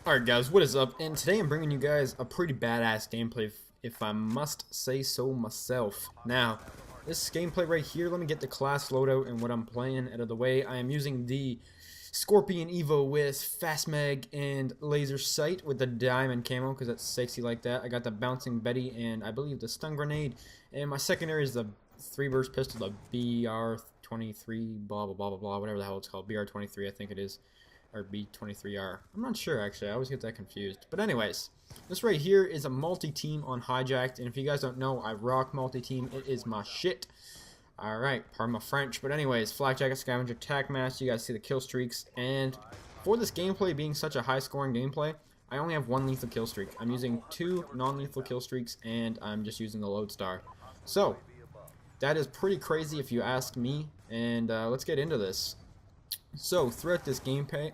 Alright guys, what is up? And today I'm bringing you guys a pretty badass gameplay, if I must say so myself. Now, this gameplay right here, let me get the class loadout and what I'm playing out of the way. I am using the Scorpion Evo with Fast Mag and Laser Sight with the diamond camo because that's sexy like that. I got the Bouncing Betty and I believe the Stun Grenade. And my secondary is the 3-burst pistol, the BR-23, blah blah blah blah blah, whatever the hell it's called. BR-23 I think it is. Or B23R. I'm not sure actually, I always get that confused. But anyways, this right here is a multi-team on Hijacked, and if you guys don't know, I rock multi-team, it is my shit. Alright, pardon my French, but anyways, Flak Jacket, Scavenger, Tac Mask, you guys see the kill streaks, and for this gameplay being such a high scoring gameplay, I only have one lethal kill streak. I'm using 2 non-lethal kill streaks, and I'm just using the Lodestar. So, that is pretty crazy if you ask me, and let's get into this. So throughout this gameplay,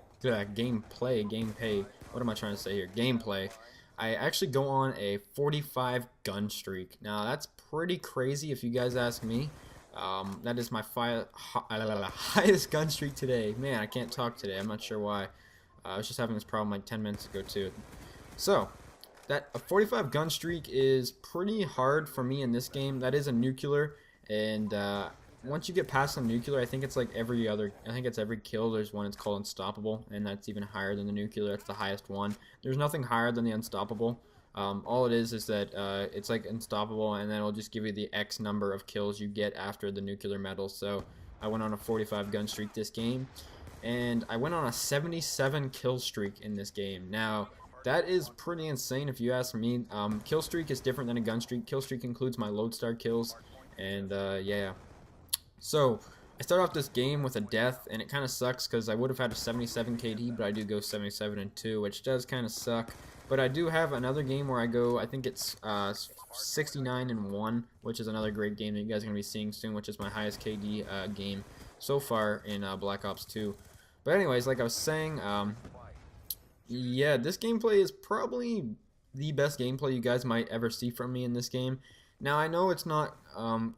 what am I trying to say here? Gameplay, I actually go on a 45 gun streak. Now that's pretty crazy if you guys ask me. That is my highest gun streak today. Man, I can't talk today. I'm not sure why. I was just having this problem like 10 minutes ago too. So that a 45 gun streak is pretty hard for me in this game. That is a nuclear, and once you get past the nuclear, I think it's like every kill there's one, it's called unstoppable, and that's even higher than the nuclear. That's the highest one. There's nothing higher than the unstoppable. All it is that it's like unstoppable, and then it'll just give you the X number of kills you get after the nuclear medal. So I went on a 45 gun streak this game, and I went on a 77 kill streak in this game. Now that is pretty insane if you ask me. Kill streak is different than a gun streak. Kill streak includes my Lodestar kills, and yeah. So, I start off this game with a death, and it kind of sucks because I would have had a 77 KD, but I do go 77 and 2, which does kind of suck. But I do have another game where I go, I think it's 69 and 1, which is another great game that you guys are going to be seeing soon, which is my highest KD game so far in Black Ops 2. But anyways, like I was saying, yeah, this gameplay is probably the best gameplay you guys might ever see from me in this game. Now I know it's not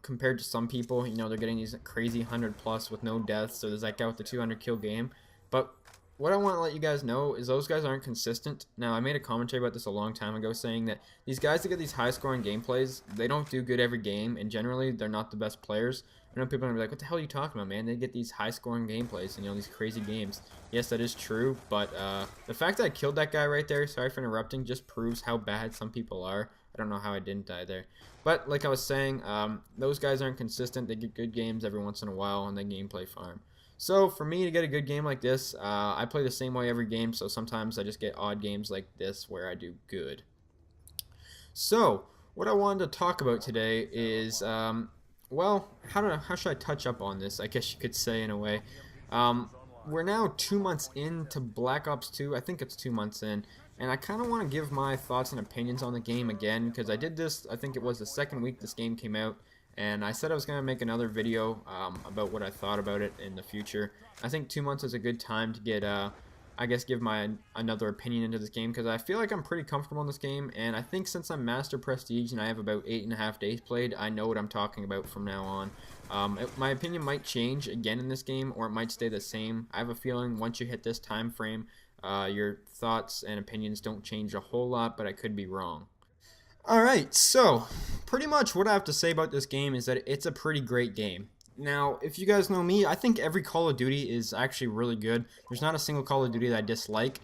compared to some people, you know, they're getting these crazy 100+ with no deaths, so there's that guy with the 200 kill game. But what I want to let you guys know is those guys aren't consistent. Now I made a commentary about this a long time ago saying that these guys that get these high scoring gameplays, they don't do good every game, and generally they're not the best players. I know people are going to be like, what the hell are you talking about, man? They get these high scoring gameplays and, you know, these crazy games. Yes, that is true, but the fact that I killed that guy right there, sorry for interrupting, just proves how bad some people are. I don't know how I didn't die there. But like I was saying, those guys aren't consistent. They get good games every once in a while, and they gameplay farm. So for me to get a good game like this, I play the same way every game, so sometimes I just get odd games like this where I do good. So what I wanted to talk about today is, well, how should I touch up on this, I guess you could say in a way. We're now 2 months into Black Ops 2, I think it's 2 months in, and I kind of want to give my thoughts and opinions on the game again, because I did this, I think it was the second week this game came out, and I said I was going to make another video about what I thought about it in the future. I think 2 months is a good time to get, I guess, give my another opinion into this game, because I feel like I'm pretty comfortable in this game, and I think since I'm Master Prestige and I have about 8.5 days played, I know what I'm talking about from now on. My opinion might change again in this game, or it might stay the same. I have a feeling once you hit this time frame, your thoughts and opinions don't change a whole lot, but I could be wrong. Alright, so pretty much what I have to say about this game is that it's a pretty great game. Now, if you guys know me, I think every Call of Duty is actually really good. There's not a single Call of Duty that I dislike.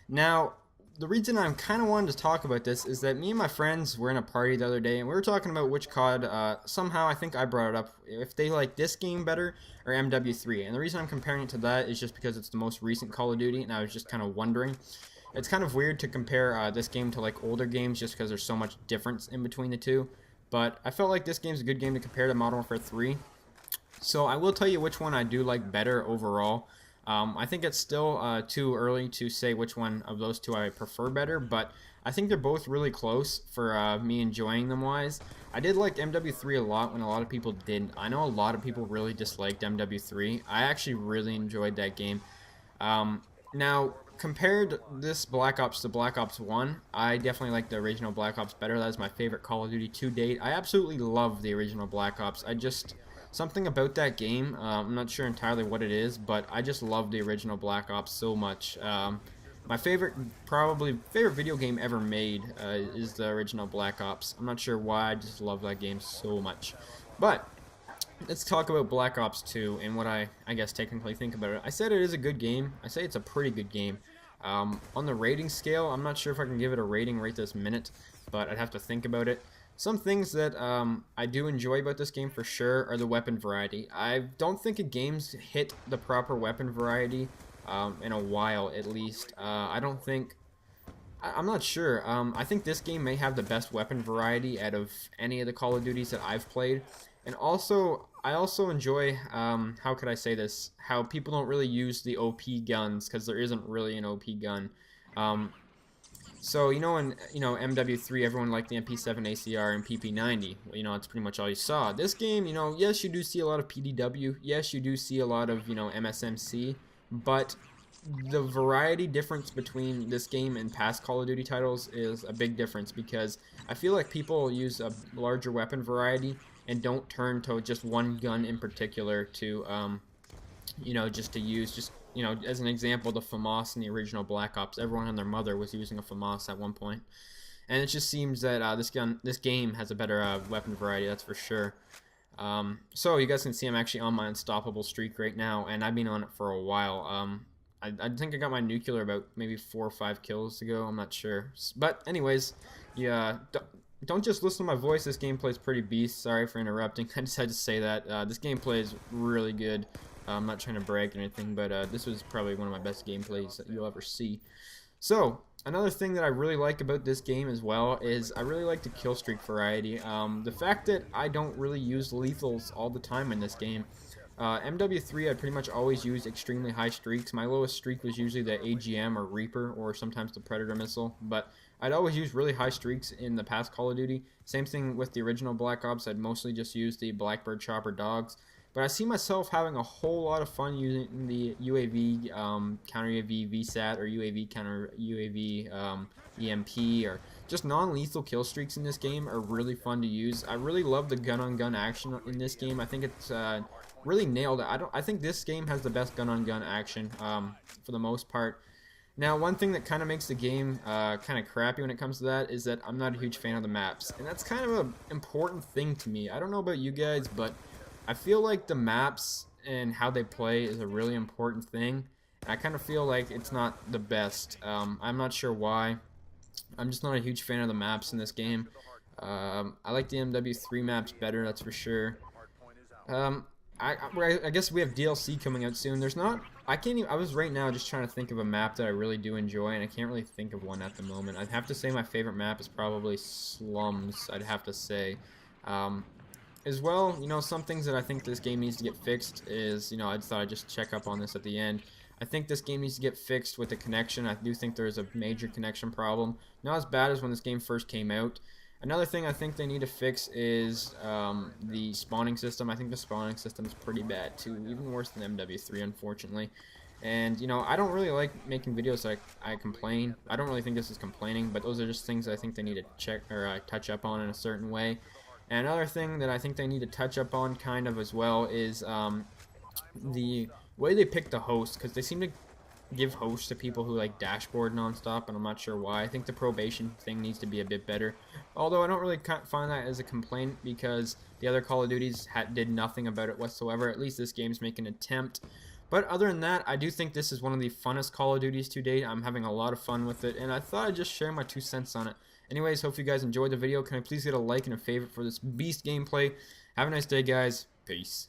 Now, the reason I'm kind of wanting to talk about this is that me and my friends were in a party the other day, and we were talking about which COD, somehow I think I brought it up, if they like this game better or MW3. And the reason I'm comparing it to that is just because it's the most recent Call of Duty, and I was just kind of wondering. It's kind of weird to compare this game to like older games just because there's so much difference in between the two. But I felt like this game's a good game to compare to Modern Warfare 3. So I will tell you which one I do like better overall. I think it's still too early to say which one of those two I prefer better, but I think they're both really close for me enjoying them wise. I did like MW3 a lot when a lot of people didn't. I know a lot of people really disliked MW3. I actually really enjoyed that game. Now, compared this Black Ops to Black Ops 1, I definitely like the original Black Ops better. That is my favorite Call of Duty to date. I absolutely love the original Black Ops. Something about that game, I'm not sure entirely what it is, but I just love the original Black Ops so much. my probably favorite video game ever made is the original Black Ops. I'm not sure why, I just love that game so much. But let's talk about Black Ops 2 and what I guess technically think about it. I said it is a good game. I say it's a pretty good game. On the rating scale, I'm not sure if I can give it a rating right this minute, but I'd have to think about it. Some things that I do enjoy about this game for sure are the weapon variety. I don't think a game's hit the proper weapon variety in a while, at least. I don't think... I'm not sure. I think this game may have the best weapon variety out of any of the Call of Duties that I've played. And also, I also enjoy, how could I say this, how people don't really use the OP guns, because there isn't really an OP gun. So, in MW3, everyone liked the MP7 ACR and PP90. Well, it's pretty much all you saw. This game, yes, you do see a lot of PDW. Yes, you do see a lot of, MSMC. But the variety difference between this game and past Call of Duty titles is a big difference, because I feel like people use a larger weapon variety and don't turn to just one gun in particular to, just to use, as an example, the FAMAS in the original Black Ops. Everyone and their mother was using a FAMAS at one point. And it just seems that this game has a better weapon variety, that's for sure. So you guys can see I'm actually on my unstoppable streak right now, and I've been on it for a while. I think I got my nuclear about maybe 4 or 5 kills ago, I'm not sure. But anyways, yeah, don't just listen to my voice, this gameplay is pretty beast. Sorry for interrupting, I just had to say that. This gameplay is really good. I'm not trying to brag or anything, but this was probably one of my best gameplays that you'll ever see. So, another thing that I really like about this game as well is I really like the Killstreak variety. The fact that I don't really use lethals all the time in this game. MW3 I'd pretty much always use extremely high streaks. My lowest streak was usually the AGM or Reaper, or sometimes the Predator missile, but I'd always use really high streaks in the past Call of Duty. Same thing with the original Black Ops, I'd mostly just use the Blackbird Chopper Dogs. But I see myself having a whole lot of fun using the UAV, counter UAV VSAT, or UAV counter UAV EMP, or just non-lethal kill streaks in this game are really fun to use. I really love the gun-on-gun action in this game. I think it's really nailed it. I think this game has the best gun-on-gun action for the most part. Now, one thing that kind of makes the game kind of crappy when it comes to that is that I'm not a huge fan of the maps, and that's kind of an important thing to me. I don't know about you guys, but I feel like the maps and how they play is a really important thing. I kind of feel like it's not the best. I'm not sure why. I'm just not a huge fan of the maps in this game. I like the MW3 maps better, that's for sure. I guess we have DLC coming out soon. There's not... I was right now just trying to think of a map that I really do enjoy, and I can't really think of one at the moment. I'd have to say my favorite map is probably Slums, I'd have to say. As well, some things that I think this game needs to get fixed is, I just thought I'd just check up on this at the end. I think this game needs to get fixed with the connection. I do think there's a major connection problem. Not as bad as when this game first came out. Another thing I think they need to fix is the spawning system. I think the spawning system is pretty bad too, even worse than MW3, unfortunately. And, I don't really like making videos so I complain. I don't really think this is complaining, but those are just things I think they need to check or touch up on in a certain way. And another thing that I think they need to touch up on kind of as well is the way they pick the host, because they seem to give hosts to people who like dashboard nonstop, and I'm not sure why. I think the probation thing needs to be a bit better, although I don't really find that as a complaint, because the other Call of Duties did nothing about it whatsoever. At least this game's making an attempt. But other than that, I do think this is one of the funnest Call of Duties to date. I'm having a lot of fun with it, and I thought I'd just share my 2 cents on it. Anyways, hope you guys enjoyed the video. Can I please get a like and a favorite for this beast gameplay? Have a nice day, guys. Peace.